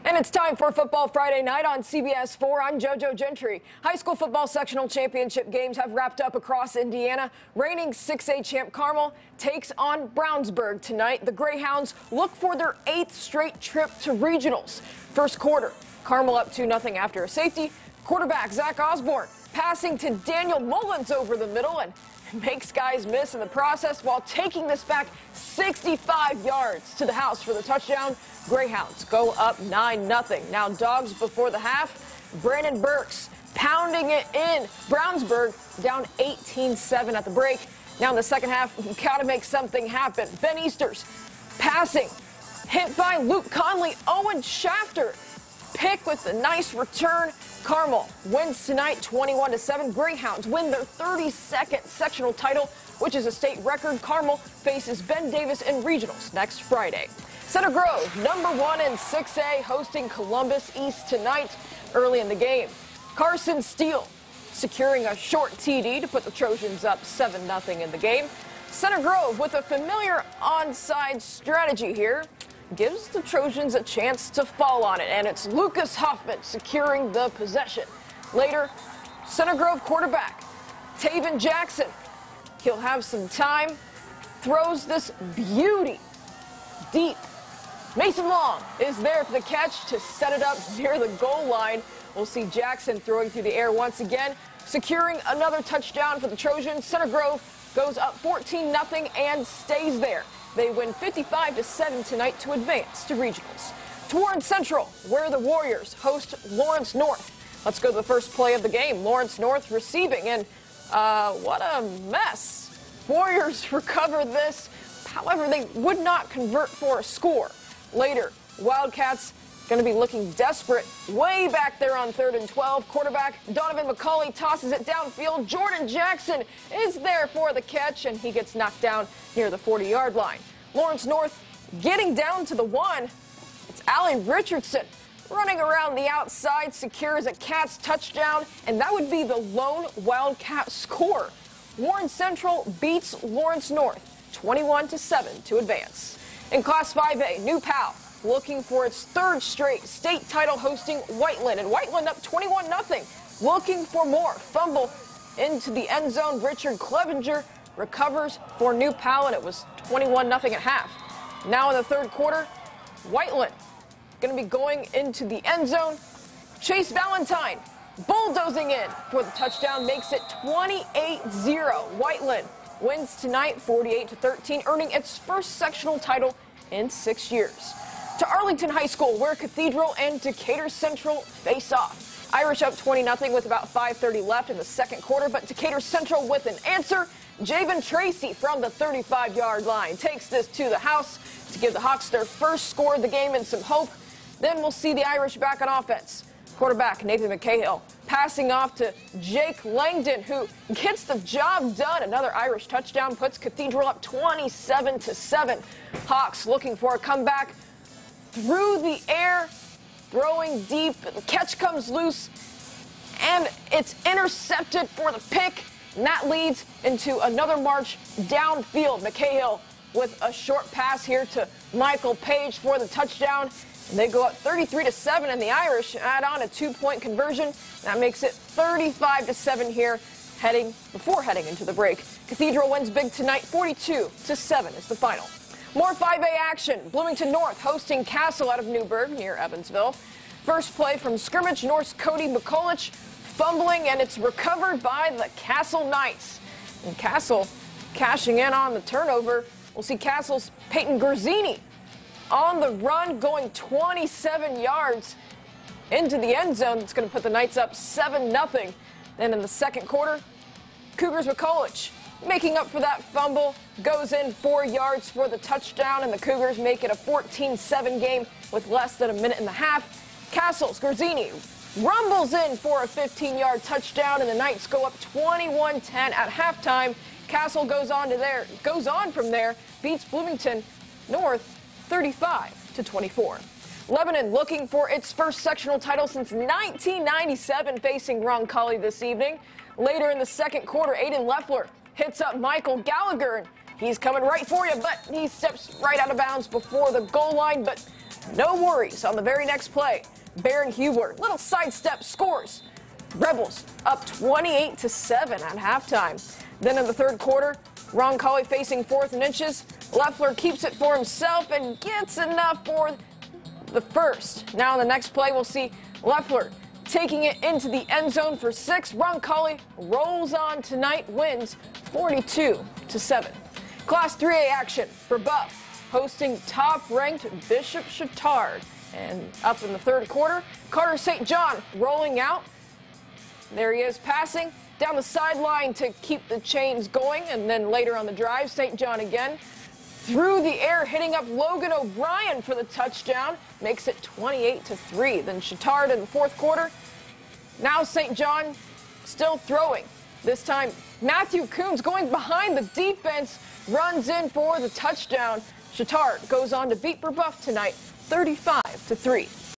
And it's time for Football Friday night on CBS 4. I'm JoJo Gentry. High school football sectional championship games have wrapped up across Indiana. Reigning 6A champ Carmel takes on Brownsburg tonight. The Greyhounds look for their 8th straight trip to regionals. First quarter, Carmel up 2-0 after a safety. Quarterback Zach Osborne passing to Daniel Mullins over the middle and makes guys miss in the process while taking this back 65 yards to the house for the touchdown. Greyhounds go up 9-0. Now dogs before the half. Brandon Burks pounding it in. Brownsburg down 18-7 at the break. Now in the second half, we've got to make something happen. Ben Easters passing, hit by Luke Conley. Owen Shafter pick with a nice return. Carmel wins tonight 21-7. Greyhounds win their 32nd sectional title, which is a state record. Carmel faces Ben Davis in regionals next Friday. Center Grove, #1 in 6A, hosting Columbus East tonight early in the game. Carson Steele securing a short TD to put the Trojans up 7-0 in the game. Center Grove with a familiar onside strategy here gives the Trojans a chance to fall on it, and it's Lucas Hoffman securing the possession. Later, Center Grove quarterback Taven Jackson, he'll have some time, throws this beauty deep. Mason Long is there for the catch to set it up near the goal line. We'll see Jackson throwing through the air once again, securing another touchdown for the Trojans. Center Grove goes up 14-0 and stays there. They win 55-7 tonight to advance to regionals. To Warren Central, where the Warriors host Lawrence North. Let's go to the first play of the game. Lawrence North receiving, and what a mess. Warriors recover this. However, they would not convert for a score. Later, Wildcats going to be looking desperate way back there on 3rd and 12. Quarterback Donovan McCauley tosses it downfield. Jordan Jackson is there for the catch, and he gets knocked down near the 40-yard line. Lawrence North getting down to the 1. It's Allie Richardson running around the outside, secures a Cats touchdown, and that would be the lone Wildcat score. Warren Central beats Lawrence North 21-7 to advance. In Class 5A, New Pal looking for its 3rd straight state title, hosting Whiteland, and Whiteland up 21-0, looking for more. Fumble into the end zone. Richard Clevenger recovers for New Pal, and it was 21-0 at half. Now in the 3rd quarter, Whiteland going to be going into the end zone. Chase Valentine bulldozing in for the touchdown, makes it 28-0. Whiteland wins tonight 48-13, earning its first sectional title in 6 years. To Arlington High School, where Cathedral and Decatur Central face off. Irish up 20-0 with about 5:30 left in the second quarter, but Decatur Central with an answer. Javen Tracy from the 35-yard line takes this to the house to give the Hawks their first score of the game and some hope. Then we'll see the Irish back on offense. Quarterback Nathan McCahill passing off to Jake Langdon, who gets the job done. Another Irish touchdown puts Cathedral up 27-7. Hawks looking for a comeback through the air, throwing deep. The catch comes loose, and it's intercepted for the pick, and that leads into another march downfield. McCahill with a short pass here to Michael Page for the touchdown. And they go up 33-7, and the Irish add on a 2-point conversion. That makes it 35-7 here, before heading into the break. Cathedral wins big tonight, 42-7 is the final. More 5A action. Bloomington North hosting Castle out of Newburgh near Evansville. First play from scrimmage, North's Cody McCulloch fumbling, and it's recovered by the Castle Knights. And Castle cashing in on the turnover. We'll see Castle's Peyton Gurzini on the run, going 27 yards into the end zone. It's going to put the Knights up 7-0. Then in the second quarter, Cougars McCulloch making up for that fumble, goes in 4 yards for the touchdown, and the Cougars make it a 14-7 game with less than a minute and a half. Castle's Gurzini rumbles in for a 15-yard touchdown, and the Knights go up 21-10 at halftime. Castle goes on from there, beats Bloomington North 35-24. Lebanon looking for its first sectional title since 1997, facing Roncalli this evening. Later in the second quarter, Aiden Leffler hits up Michael Gallagher, and he's coming right for you, but he steps right out of bounds before the goal line. But No worries on the very next play. Baron Hubler, little sidestep, scores. Rebels up 28-7 at halftime. Then in the third quarter, Roncalli facing 4th and inches. Leffler keeps it for himself and gets enough for the first. Now in the next play, we'll see Leffler taking it into the end zone for 6. Roncalli rolls on tonight, wins 42-7. Class 3A action for Buff, hosting top-ranked Bishop Chatard. And up in the third quarter, Carter St. John rolling out. There he is passing down the sideline to keep the chains going. And then later on the drive, St. John again through the air, hitting up Logan O'Brien for the touchdown. Makes it 28-3. Then Chatard in the fourth quarter. Now St. John still throwing. This time, Matthew Coombs going behind the defense, runs in for the touchdown. Chatard goes on to beat Brebeuf tonight, 35-3.